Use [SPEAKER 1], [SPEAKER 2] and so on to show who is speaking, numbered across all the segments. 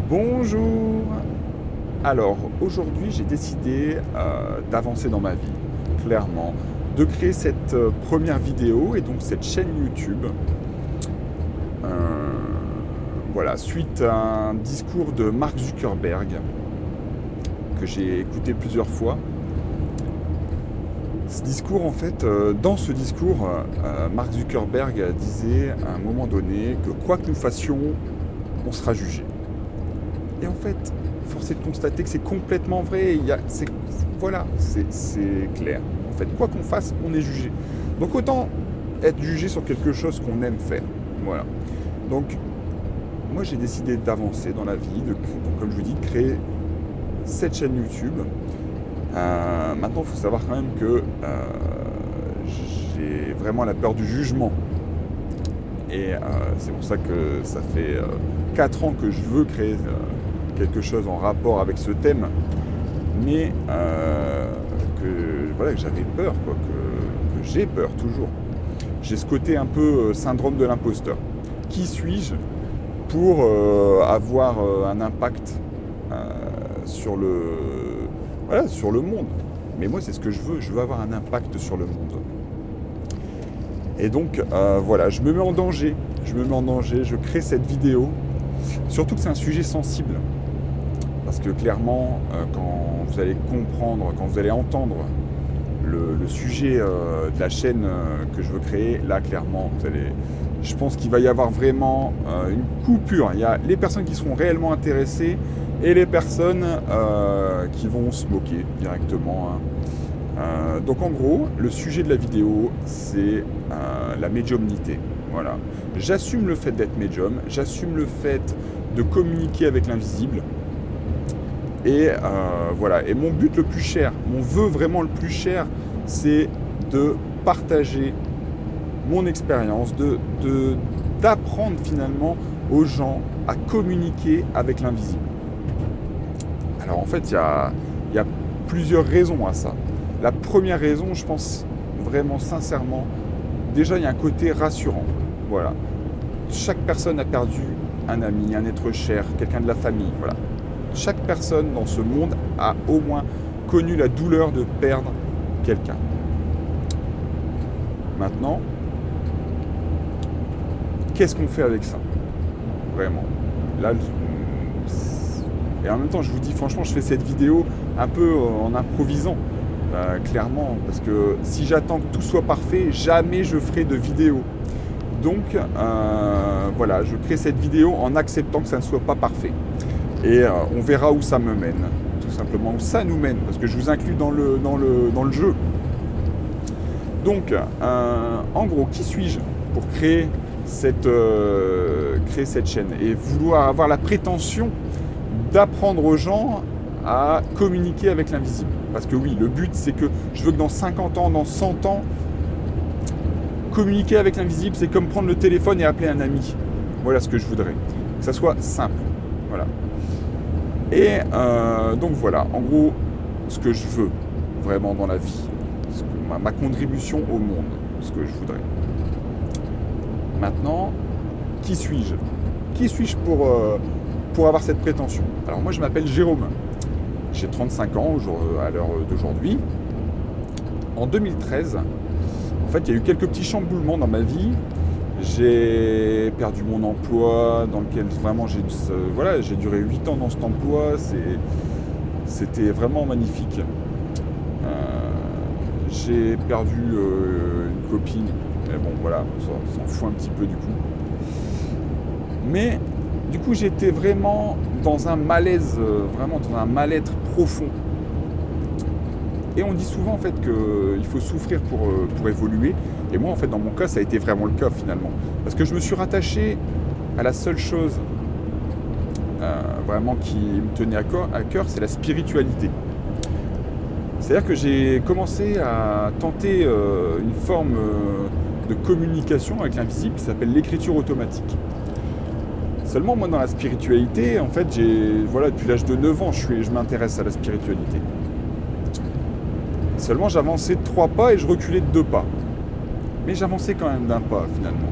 [SPEAKER 1] Bonjour. Alors aujourd'hui j'ai décidé d'avancer dans ma vie, clairement, de créer cette première vidéo et donc cette chaîne YouTube. Euh, voilà, suite à un discours de Mark Zuckerberg que j'ai écouté plusieurs fois. Ce discours, en fait, dans ce discours, Mark Zuckerberg disait à un moment donné que quoi que nous fassions, on sera jugé. Et en fait, force est de constater que c'est complètement vrai. Voilà, c'est clair. En fait, quoi qu'on fasse, on est jugé. Donc autant être jugé sur quelque chose qu'on aime faire. Voilà. Donc, moi, j'ai décidé d'avancer dans la vie, donc, comme je vous dis, de créer cette chaîne YouTube. Maintenant, il faut savoir quand même que j'ai vraiment la peur du jugement. Et c'est pour ça que ça fait 4 ans que je veux créer quelque chose en rapport avec ce thème, mais que j'avais peur, que j'ai peur toujours. J'ai ce côté un peu syndrome de l'imposteur. Qui suis-je pour avoir un impact sur le monde? Mais moi, c'est ce que je veux avoir un impact sur le monde. Et donc, voilà, je me mets en danger, je crée cette vidéo, surtout que c'est un sujet sensible. Parce que clairement, quand vous allez comprendre, quand vous allez entendre le sujet de la chaîne que je veux créer, là, clairement, je pense qu'il va y avoir vraiment une coupure. Il y a les personnes qui seront réellement intéressées et les personnes qui vont se moquer directement. Donc en gros, le sujet de la vidéo, c'est la médiumnité. Voilà. J'assume le fait d'être médium, j'assume le fait de communiquer avec l'invisible. Et voilà. Et mon but le plus cher, mon vœu vraiment le plus cher, c'est de partager mon expérience, d'apprendre finalement aux gens à communiquer avec l'invisible. Alors en fait, il y a plusieurs raisons à ça. La première raison, je pense vraiment sincèrement, déjà il y a un côté rassurant. Voilà. Chaque personne a perdu un ami, un être cher, quelqu'un de la famille. Voilà. Chaque personne dans ce monde a au moins connu la douleur de perdre quelqu'un. Maintenant, qu'est-ce qu'on fait avec ça? Vraiment. Là, et en même temps, je vous dis franchement, je fais cette vidéo un peu en improvisant. Clairement, parce que si j'attends que tout soit parfait, jamais je ferai de vidéo. Donc voilà, je crée cette vidéo en acceptant que ça ne soit pas parfait. Et on verra où ça me mène, tout simplement, où ça nous mène, parce que je vous inclus dans le jeu. Donc, en gros, qui suis-je pour créer cette chaîne et vouloir avoir la prétention d'apprendre aux gens à communiquer avec l'invisible? Parce que oui, le but, c'est que je veux que dans 50 ans, dans 100 ans, communiquer avec l'invisible, c'est comme prendre le téléphone et appeler un ami. Voilà ce que je voudrais. Que ça soit simple. Voilà. Et donc voilà, en gros, ce que je veux vraiment dans la vie, ma contribution au monde, ce que je voudrais. Maintenant, qui suis-je? Qui suis-je pour avoir cette prétention? Alors moi, je m'appelle Jérôme. J'ai 35 ans à l'heure d'aujourd'hui. En 2013, en fait, il y a eu quelques petits chamboulements dans ma vie. J'ai perdu mon emploi dans lequel vraiment j'ai duré 8 ans dans cet emploi. C'était vraiment magnifique. J'ai perdu une copine. Mais bon, voilà, on s'en fout un petit peu du coup. Mais du coup, j'étais vraiment dans un malaise, vraiment dans un mal-être profond. Et on dit souvent en fait qu'il faut souffrir pour évoluer. Et moi, en fait, dans mon cas, ça a été vraiment le cas finalement. Parce que je me suis rattaché à la seule chose vraiment qui me tenait à cœur, c'est la spiritualité. C'est-à-dire que j'ai commencé à tenter une forme de communication avec l'invisible qui s'appelle l'écriture automatique. Seulement, moi, dans la spiritualité, en fait, depuis l'âge de 9 ans, je m'intéresse à la spiritualité. Seulement, j'avançais de 3 pas et je reculais de 2 pas. Mais j'avançais quand même d'un pas, finalement.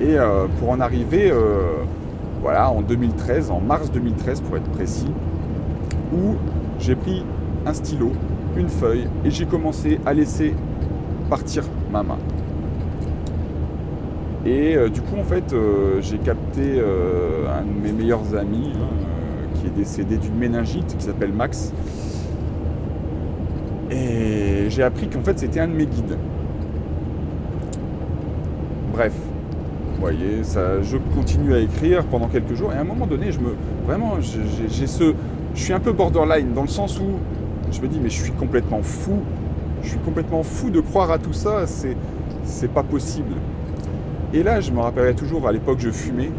[SPEAKER 1] Et pour en arriver voilà, en 2013, en mars 2013 pour être précis, où j'ai pris un stylo, une feuille, et j'ai commencé à laisser partir ma main. Et du coup, en fait, j'ai capté un de mes meilleurs amis qui est décédé d'une méningite, qui s'appelle Max. Et j'ai appris qu'en fait, c'était un de mes guides. Bref, vous voyez, ça, je continue à écrire pendant quelques jours. Et à un moment donné, je suis un peu borderline, dans le sens où je me dis, mais je suis complètement fou. Je suis complètement fou de croire à tout ça. C'est pas possible. Et là, je me rappellerai toujours, à l'époque, je fumais.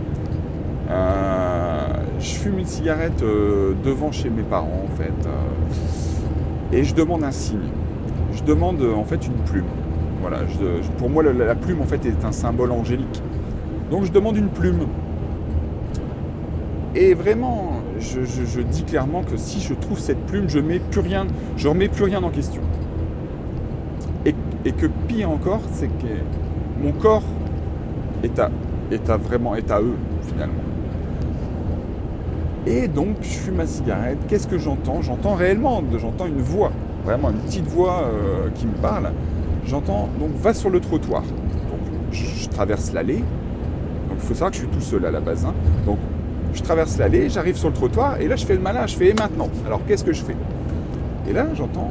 [SPEAKER 1] Je fume une cigarette devant chez mes parents, en fait. Et je demande un signe. Je demande, en fait, une plume. Voilà, pour moi, la plume, en fait, est un symbole angélique. Donc, je demande une plume. Et vraiment, je dis clairement que si je trouve cette plume, je remets plus rien en question. Et que pire encore, c'est que mon corps est à eux, finalement. Et donc, je fume ma cigarette. Qu'est-ce que j'entends ? J'entends une voix, vraiment une petite voix qui me parle. J'entends, donc, va sur le trottoir. Donc, je traverse l'allée. Donc, il faut savoir que je suis tout seul à la base. Hein. Donc, je traverse l'allée, j'arrive sur le trottoir, et là, je fais le malin, je fais, et maintenant ? Alors, qu'est-ce que je fais ? Et là, j'entends,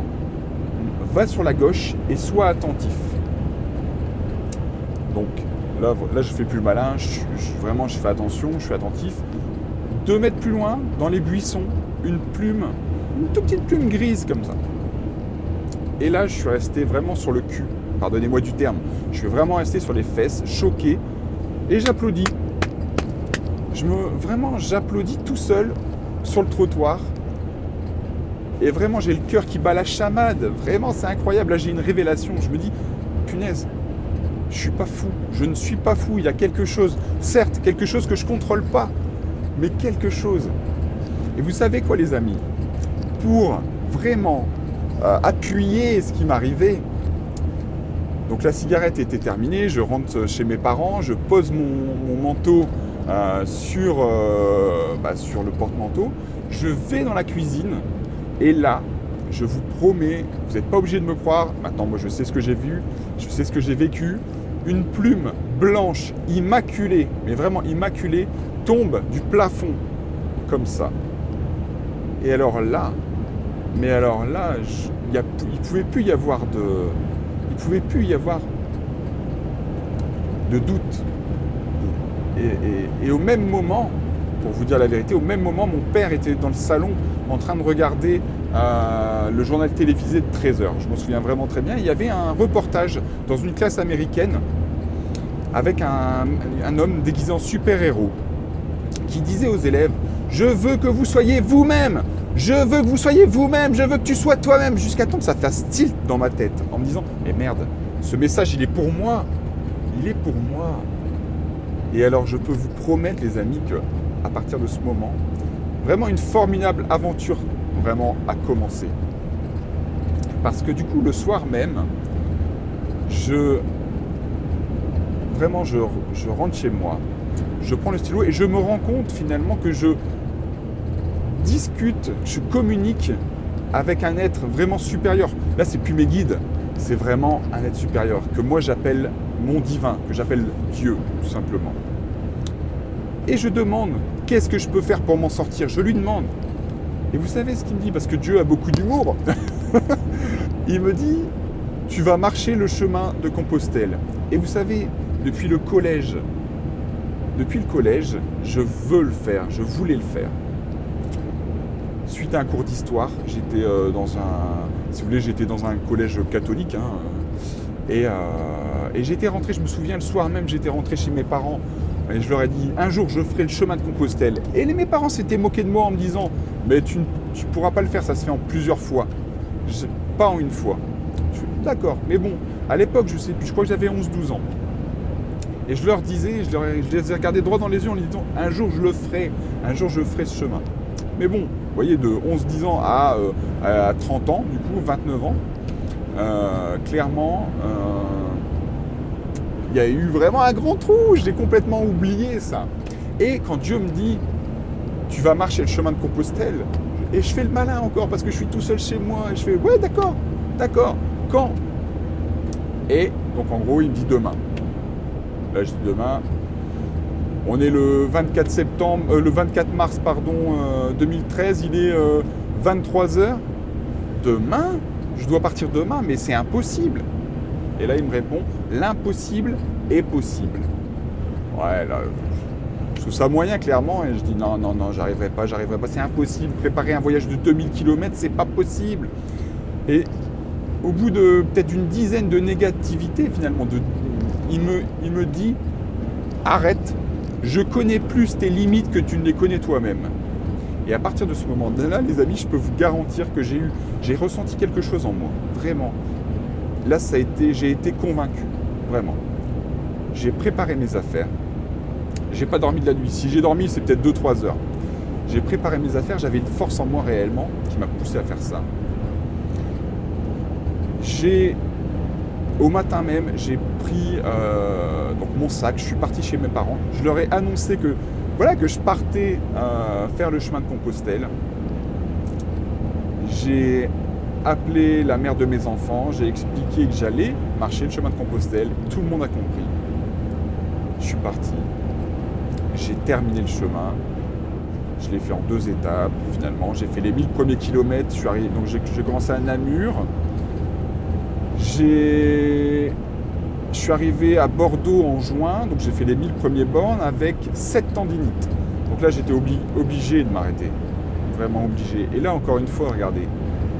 [SPEAKER 1] va sur la gauche et sois attentif. Donc, là je fais plus le malin, vraiment, je fais attention, je suis attentif. 2 mètres plus loin, dans les buissons, une toute petite plume grise comme ça. Et là, je suis resté vraiment sur le cul, pardonnez-moi du terme. Je suis vraiment resté sur les fesses, choqué, et j'applaudis. J'applaudis tout seul sur le trottoir. Et vraiment, j'ai le cœur qui bat la chamade. Vraiment, c'est incroyable. Là, j'ai une révélation. Je me dis, punaise, je suis pas fou. Je ne suis pas fou. Il y a quelque chose. Certes, quelque chose que je contrôle pas. Mais quelque chose. Et vous savez quoi, les amis ? Pour vraiment appuyer ce qui m'arrivait, donc la cigarette était terminée, je rentre chez mes parents, je pose mon manteau sur le porte-manteau, je vais dans la cuisine, et là, je vous promets, vous n'êtes pas obligé de me croire, maintenant moi je sais ce que j'ai vu, je sais ce que j'ai vécu, une plume blanche, immaculée, mais vraiment immaculée, tombe du plafond, comme ça. Et alors là, il pouvait plus y avoir de doute. Et au même moment, pour vous dire la vérité, au même moment, mon père était dans le salon en train de regarder le journal télévisé de 13h. Je m'en souviens vraiment très bien. Il y avait un reportage dans une classe américaine avec un homme déguisé en super-héros qui disait aux élèves « Je veux que vous soyez vous-même ! Je veux que vous soyez vous-même, je veux que tu sois toi-même » jusqu'à temps que ça fasse tilt dans ma tête en me disant « Mais merde, ce message, il est pour moi. Il est pour moi. » Et alors, je peux vous promettre, les amis, qu'à partir de ce moment, vraiment une formidable aventure vraiment a commencé. Parce que du coup, le soir même, je rentre chez moi, je prends le stylo et je me rends compte finalement que je discute, je communique avec un être vraiment supérieur. Là, c'est plus mes guides, c'est vraiment un être supérieur que moi j'appelle mon divin, que j'appelle Dieu, tout simplement. Et je demande, qu'est-ce que je peux faire pour m'en sortir ? Je lui demande. Et vous savez ce qu'il me dit ? Parce que Dieu a beaucoup d'humour. Il me dit, tu vas marcher le chemin de Compostelle. Et vous savez, depuis le collège, je veux le faire, je voulais le faire. Suite à un cours d'histoire, j'étais j'étais dans un collège catholique, et j'étais rentré, je me souviens, le soir même, j'étais rentré chez mes parents, et je leur ai dit, un jour je ferai le chemin de Compostelle. Et mes parents s'étaient moqués de moi en me disant, mais tu pourras pas le faire, ça se fait en plusieurs fois, pas en une fois. Je suis d'accord, mais bon, à l'époque, je sais plus, je crois que j'avais 11-12 ans. Et je leur disais, je les ai regardés droit dans les yeux en leur disant, un jour je ferai ce chemin. Mais bon, vous voyez, de 11-10 ans à 30 ans, du coup, 29 ans, clairement, il y a eu vraiment un grand trou, je l'ai complètement oublié ça. Et quand Dieu me dit, tu vas marcher le chemin de Compostelle, et je fais le malin encore parce que je suis tout seul chez moi, et je fais, ouais, d'accord, quand? Et donc en gros, il me dit demain. Là, je dis demain. On est le 24 mars, 2013, il est 23h. Demain, je dois partir demain, mais c'est impossible. Et là, il me répond, l'impossible est possible. Ouais, là, je trouve ça moyen, clairement, et je dis non, j'arriverai pas, c'est impossible. Préparer un voyage de 2000 km, c'est pas possible. Et au bout de peut-être une dizaine de négativités, finalement, il me dit, arrête, je connais plus tes limites que tu ne les connais toi-même. Et à partir de ce moment-là, les amis, je peux vous garantir que j'ai ressenti quelque chose en moi, vraiment. Là, j'ai été convaincu, vraiment. J'ai préparé mes affaires. J'ai pas dormi de la nuit. Si j'ai dormi, c'est peut-être 2-3 heures. J'ai préparé mes affaires, j'avais une force en moi réellement qui m'a poussé à faire ça. Au matin même, j'ai pris donc mon sac, je suis parti chez mes parents. Je leur ai annoncé que je partais faire le chemin de Compostelle. J'ai appelé la mère de mes enfants, j'ai expliqué que j'allais marcher le chemin de Compostelle. Tout le monde a compris. Je suis parti. J'ai terminé le chemin. Je l'ai fait en 2 étapes finalement. J'ai fait les 1000 premiers kilomètres. J'ai commencé à Namur. Je suis arrivé à Bordeaux en juin, donc j'ai fait les 1000 premiers bornes avec 7 tendinites. Donc là, j'étais obligé de m'arrêter. Vraiment obligé. Et là, encore une fois, regardez,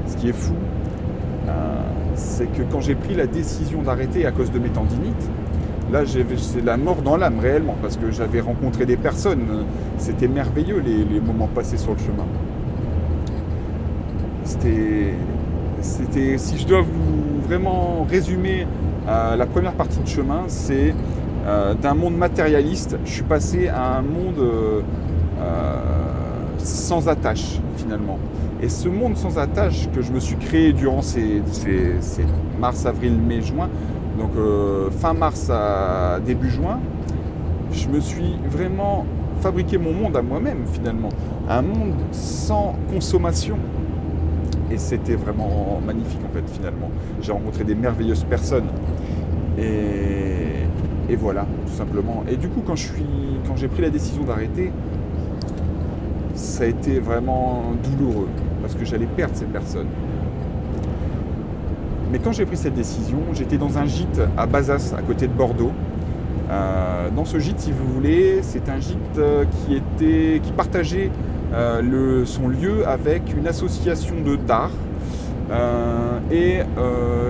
[SPEAKER 1] ce qui est fou, c'est que quand j'ai pris la décision d'arrêter à cause de mes tendinites, là, c'est la mort dans l'âme réellement, parce que j'avais rencontré des personnes. C'était merveilleux les moments passés sur le chemin. C'était, si je dois vous vraiment résumer la première partie de chemin, c'est d'un monde matérialiste, je suis passé à un monde sans attache finalement. Et ce monde sans attache que je me suis créé durant ces mars, avril, mai, juin, donc fin mars à début juin, je me suis vraiment fabriqué mon monde à moi-même finalement. Un monde sans consommation. Et c'était vraiment magnifique en fait finalement. J'ai rencontré des merveilleuses personnes. Et voilà, tout simplement. Et du coup, quand j'ai pris la décision d'arrêter, ça a été vraiment douloureux, parce que j'allais perdre ces personnes. Mais quand j'ai pris cette décision, j'étais dans un gîte à Bazas, à côté de Bordeaux. Dans ce gîte, si vous voulez, c'est un gîte qui partageait son lieu avec une association d'art et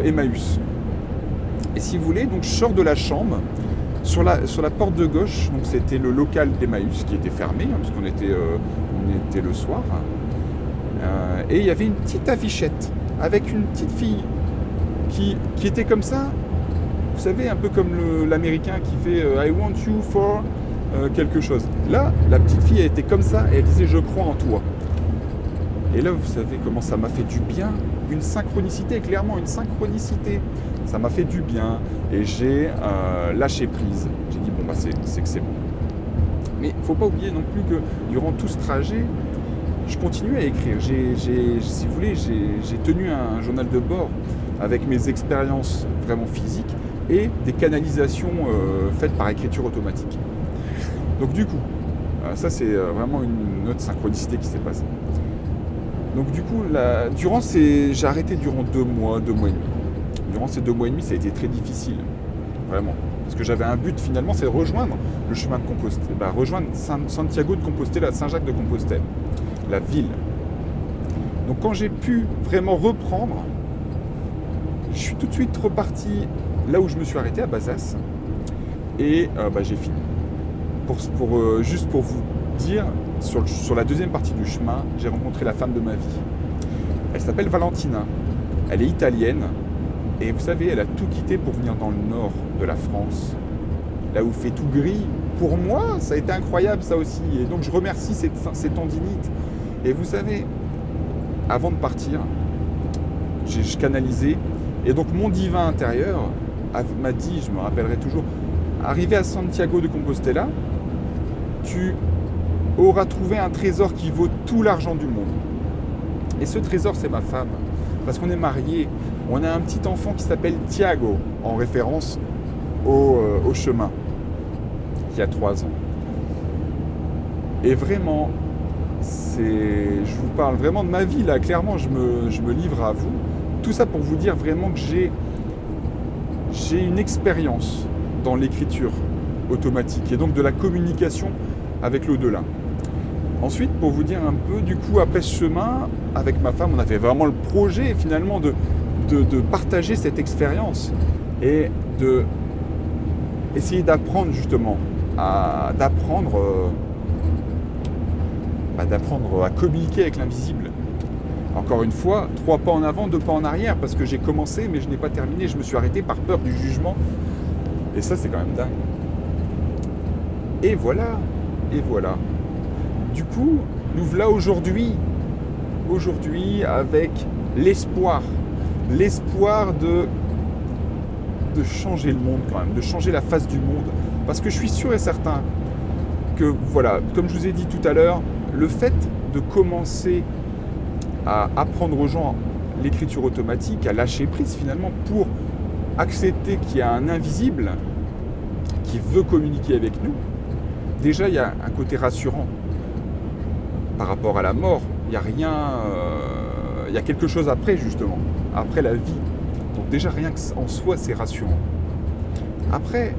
[SPEAKER 1] Emmaüs. Et si vous voulez, donc je sors de la chambre, sur la porte de gauche, donc c'était le local d'Emmaüs qui était fermé, hein, parce qu'on était le soir, et il y avait une petite affichette avec une petite fille qui était comme ça, vous savez, un peu comme l'américain qui fait I want you for quelque chose. Là, la petite fille, elle était comme ça et elle disait je crois en toi. Et là, vous savez comment ça m'a fait du bien. Une synchronicité, clairement une synchronicité. Ça m'a fait du bien et j'ai lâché prise. J'ai dit bon bah c'est que c'est bon. Mais il ne faut pas oublier non plus que durant tout ce trajet, je continuais à écrire. Si vous voulez, j'ai tenu un journal de bord avec mes expériences vraiment physiques et des canalisations faites par écriture automatique. Donc du coup, ça c'est vraiment une autre synchronicité qui s'est passée. Donc du coup, j'ai arrêté durant 2 mois et demi. Durant ces 2 mois et demi, ça a été très difficile, vraiment. Parce que j'avais un but finalement, c'est de rejoindre le chemin de Compostelle, rejoindre Santiago de Compostelle à Saint-Jacques de Compostelle, la ville. Donc quand j'ai pu vraiment reprendre, je suis tout de suite reparti là où je me suis arrêté, à Bazas, et j'ai fini. Juste pour vous dire, sur la deuxième partie du chemin, j'ai rencontré la femme de ma vie. Elle s'appelle Valentina, elle est italienne, et vous savez, elle a tout quitté pour venir dans le nord de la France, là où il fait tout gris. Pour moi, ça a été incroyable ça aussi, et donc je remercie ces tendinites. Et vous savez, avant de partir, je canalisais, et donc mon divin intérieur m'a dit, je me rappellerai toujours, arrivé à Santiago de Compostela, tu auras trouvé un trésor qui vaut tout l'argent du monde. Et ce trésor, c'est ma femme. Parce qu'on est mariés. On a un petit enfant qui s'appelle Thiago, en référence au chemin, qui a 3 ans. Et vraiment, je vous parle vraiment de ma vie, là. Clairement, je me livre à vous. Tout ça pour vous dire vraiment que j'ai une expérience dans l'écriture automatique et donc de la communication avec l'au-delà. Ensuite, pour vous dire un peu, du coup, après ce chemin, avec ma femme, on a fait vraiment le projet finalement de partager cette expérience et de essayer d'apprendre justement d'apprendre à communiquer avec l'invisible. Encore une fois, 3 pas en avant, 2 pas en arrière, parce que j'ai commencé mais je n'ai pas terminé, je me suis arrêté par peur du jugement. Et ça, c'est quand même dingue. Et voilà. Du coup, nous voilà aujourd'hui avec l'espoir de changer le monde quand même, de changer la face du monde. Parce que je suis sûr et certain que, voilà, comme je vous ai dit tout à l'heure, le fait de commencer à apprendre aux gens l'écriture automatique, à lâcher prise finalement pour accepter qu'il y a un invisible qui veut communiquer avec nous, déjà il y a un côté rassurant par rapport à la mort. Il n'y a rien, il y a quelque chose après justement, après la vie. Donc déjà rien qu'en soi c'est rassurant. Après,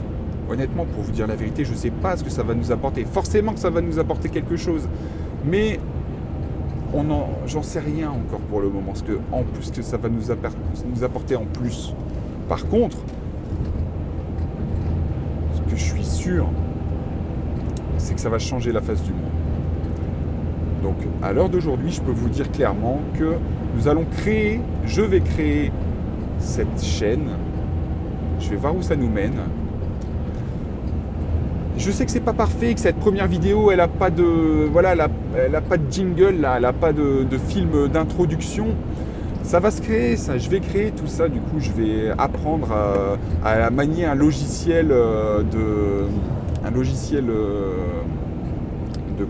[SPEAKER 1] honnêtement, pour vous dire la vérité, je ne sais pas ce que ça va nous apporter. Forcément que ça va nous apporter quelque chose, mais j'en sais rien encore pour le moment, ce que ça va nous apporter en plus. Par contre, ce que je suis sûr, c'est que ça va changer la face du monde. Donc, à l'heure d'aujourd'hui, je peux vous dire clairement que je vais créer cette chaîne. Je vais voir où ça nous mène. Je sais que c'est pas parfait, que cette première vidéo, elle a pas de, voilà, elle a pas de jingle, là, elle a pas de film d'introduction. Ça va se créer, ça. Je vais créer tout ça. Du coup, je vais apprendre à manier un logiciel de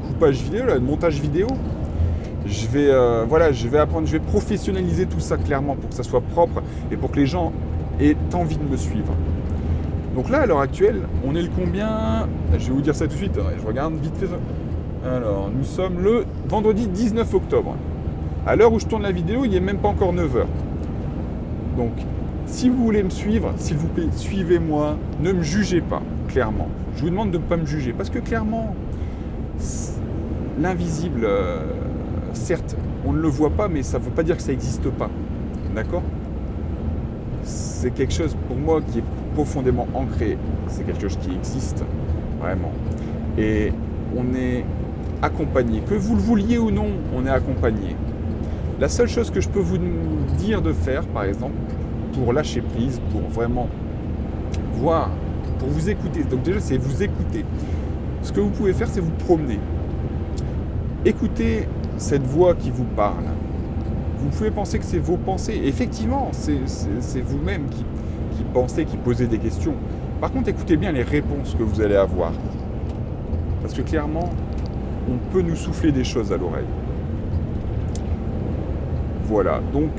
[SPEAKER 1] coupage vidéo, là, de montage vidéo. Je vais apprendre, je vais professionnaliser tout ça clairement pour que ça soit propre et pour que les gens aient envie de me suivre. Donc là, à l'heure actuelle, on est le combien? Je vais vous dire ça tout de suite, je regarde vite fait ça. Alors, nous sommes le vendredi 19 octobre. À l'heure où je tourne la vidéo, il n'est même pas encore 9h. Donc, si vous voulez me suivre, s'il vous plaît, suivez-moi. Ne me jugez pas, clairement. Je vous demande de ne pas me juger. Parce que clairement, l'invisible, certes, on ne le voit pas, mais ça ne veut pas dire que ça n'existe pas. D'accord? C'est quelque chose, pour moi, qui est profondément ancré. C'est quelque chose qui existe, vraiment. Et on est accompagné. Que vous le vouliez ou non, on est accompagné. La seule chose que je peux vous dire de faire, par exemple, pour lâcher prise, pour vraiment voir, pour vous écouter. Donc déjà, c'est vous écouter. Ce que vous pouvez faire, c'est vous promener. Écoutez cette voix qui vous parle. Vous pouvez penser que c'est vos pensées. Effectivement, c'est vous-même qui pensez, qui posez des questions. Par contre, écoutez bien les réponses que vous allez avoir. Parce que clairement, on peut nous souffler des choses à l'oreille. Voilà, donc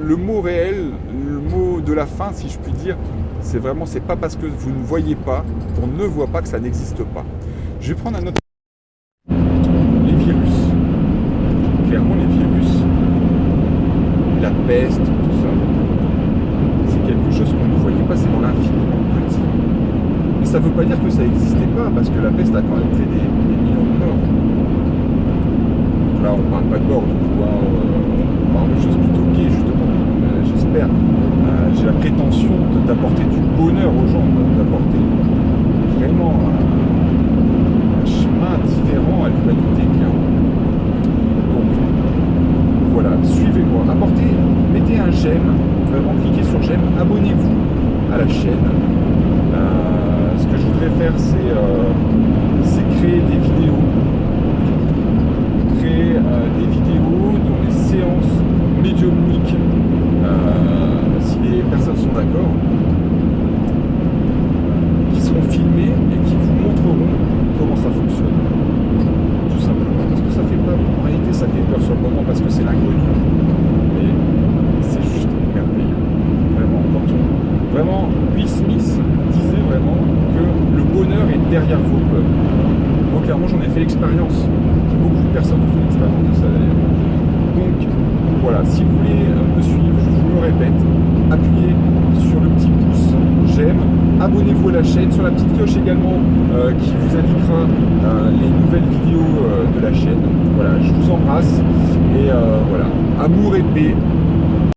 [SPEAKER 1] le mot réel, le mot de la fin, si je puis dire, c'est pas parce que vous ne voyez pas, qu'on ne voit pas que ça n'existe pas. Je vais prendre un autre. Les virus. Clairement, les virus, la peste, tout ça, c'est quelque chose qu'on ne voyait pas, c'est dans l'infiniment petit. Mais ça ne veut pas dire que ça n'existait pas, parce que la peste a quand même fait des millions de morts. Donc là, on ne parle pas de mort, on parle de choses plutôt gaies, justement. J'espère. J'ai la prétention d'apporter du bonheur aux gens, d'apporter vraiment un chemin différent à l'humanité, clairement. Donc, voilà, suivez-moi, mettez un j'aime, vraiment cliquez sur j'aime, abonnez-vous à la chaîne. Ce que je voudrais faire, c'est créer des vidéos. Dans les séances médiumniques, si les personnes sont d'accord, qui seront filmées et qui vous montreront comment ça fonctionne.
[SPEAKER 2] le moment parce que c'est l'inconnu. Mais c'est juste merveilleux. Vraiment, vraiment, Will Smith disait vraiment que le bonheur est derrière vos peurs. Moi, clairement, j'en ai fait l'expérience. Beaucoup de personnes ont fait l'expérience de ça d'ailleurs. Donc, voilà, si vous voulez me suivre, je vous le répète, appuyez sur le petit pouce j'aime, abonnez-vous à la chaîne, sur la petite cloche également qui vous indiquera les nouvelles vidéos de la chaîne. Voilà, je vous embrasse et voilà, amour et paix.